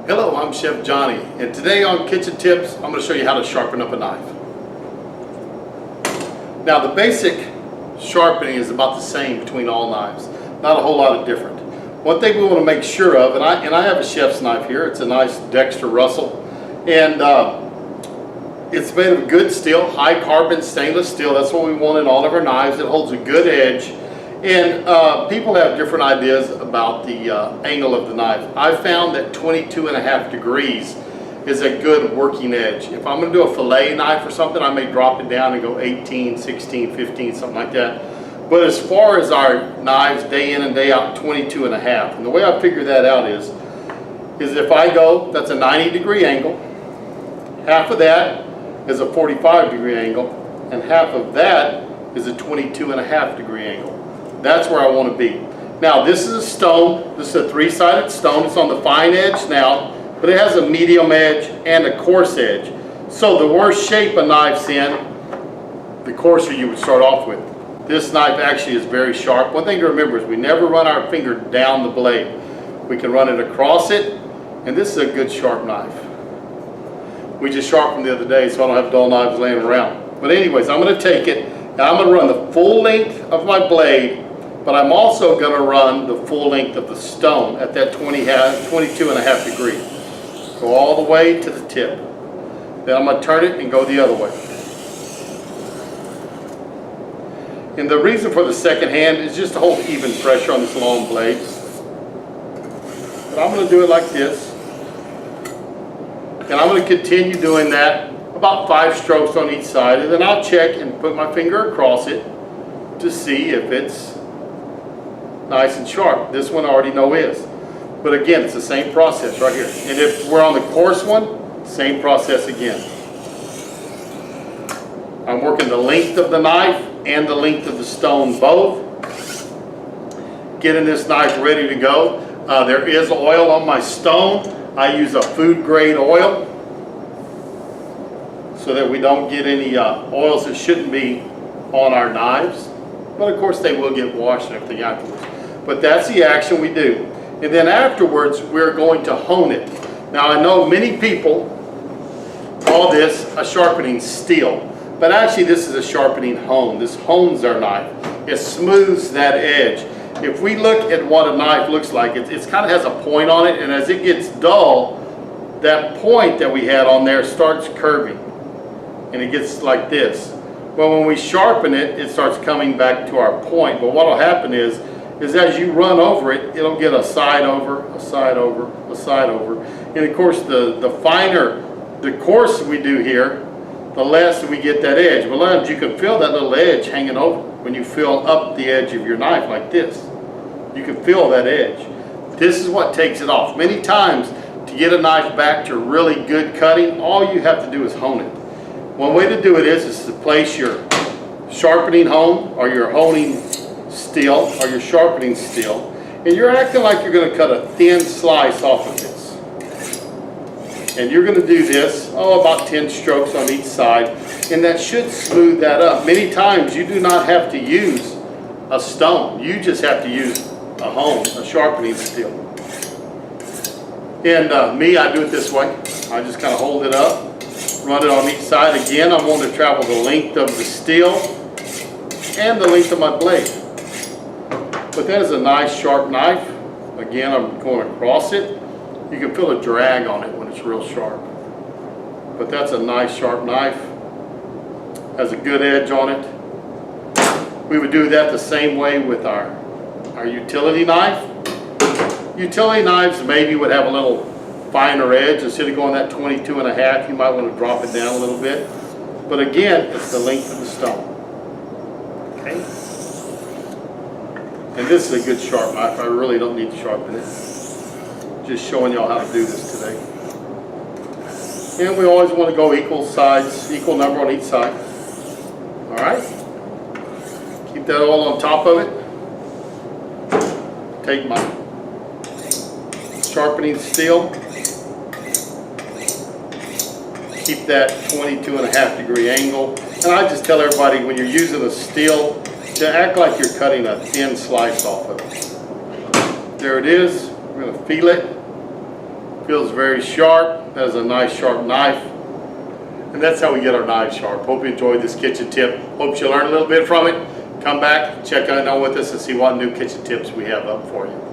Hello, I'm Chef Johnny, and today on Kitchen Tips, I'm going to show you how to sharpen up a knife. Now, the basic sharpening is about the same between all knives, not a whole lot of different. One thing we want to make sure of, and I have a chef's knife here, it's a nice Dexter Russell, and it's made of good steel, high carbon stainless steel. That's what we want in all of our knives. It holds a good edge. And people have different ideas about the angle of the knife. I found that 22.5 degrees is a good working edge. If I'm going to do a fillet knife or something, I may drop it down and go 18, 16, 15, something like that. But as far as our knives day in and day out, 22.5. And the way I figure that out is if I go, that's a 90-degree angle, half of that is a 45-degree angle, and half of that is a 22.5-degree angle. That's where I want to be. Now, this is a stone. This is a three-sided stone. It's on the fine edge now, but it has a medium edge and a coarse edge. So the worse shape a knife's in, the coarser you would start off with. This knife actually is very sharp. One thing to remember is we never run our finger down the blade. We can run it across it, and this is a good sharp knife. We just sharpened the other day, so I don't have dull knives laying around. But anyways, I'm going to take it, and I'm going to run the full length of my blade, but I'm also going to run the full length of the stone at that 22.5 degree. Go all the way to the tip. Then I'm going to turn it and go the other way. And the reason for the second hand is just to hold even pressure on this long blade. But I'm going to do it like this. And I'm going to continue doing that, about 5 strokes on each side, and then I'll check and put my finger across it to see if it's nice and sharp. This one I already know is. But again, it's the same process right here. And if we're on the coarse one, same process again. I'm working the length of the knife and the length of the stone both. Getting this knife ready to go. There is oil on my stone. I use a food grade oil so that we don't get any oils that shouldn't be on our knives. But of course they will get washed and everything afterwards. But that's the action we do. And then afterwards, we're going to hone it. Now, I know many people call this a sharpening steel, but actually this is a sharpening hone. This hones our knife. It smooths that edge. If we look at what a knife looks like, it kind of has a point on it, and as it gets dull, that point that we had on there starts curving, and it gets like this. Well, when we sharpen it, it starts coming back to our point. But what will happen is as you run over it, it'll get a side over, a side over, a side over. And of course, the finer, the coarser we do here, the less we get that edge. But sometimes you can feel that little edge hanging over when you feel up the edge of your knife like this. You can feel that edge. This is what takes it off. Many times, to get a knife back to really good cutting, all you have to do is hone it. One way to do it is to place your sharpening hone or your honing steel or your sharpening steel, and you're acting like you're going to cut a thin slice off of this. And you're going to do this, about 10 strokes on each side, and that should smooth that up. Many times you do not have to use a stone. You just have to use a hone, a sharpening steel. And me, I do it this way. I just kind of hold it up, run it on each side. Again, I'm going to travel the length of the steel and the length of my blade. But that is a nice sharp knife. Again, I'm going across it. You can feel a drag on it when it's real sharp. But that's a nice sharp knife. Has a good edge on it. We would do that the same way with our utility knife. Utility knives maybe would have a little finer edge. Instead of going that 22.5, you might want to drop it down a little bit. But again, it's the length of the stone. Okay? And this is a good sharp knife. I really don't need to sharpen it. Just showing y'all how to do this today. And we always want to go equal sides, equal number on each side. Alright? Keep that all on top of it. Take my sharpening steel. Keep that 22.5 degree angle. And I just tell everybody when you're using a steel, to act like you're cutting a thin slice off of it. There it is. We're going to feel it. Feels very sharp, has a nice sharp knife. And that's how we get our knives sharp. Hope you enjoyed this kitchen tip. Hope you learned a little bit from it. Come back, check out with us and see what new kitchen tips we have up for you.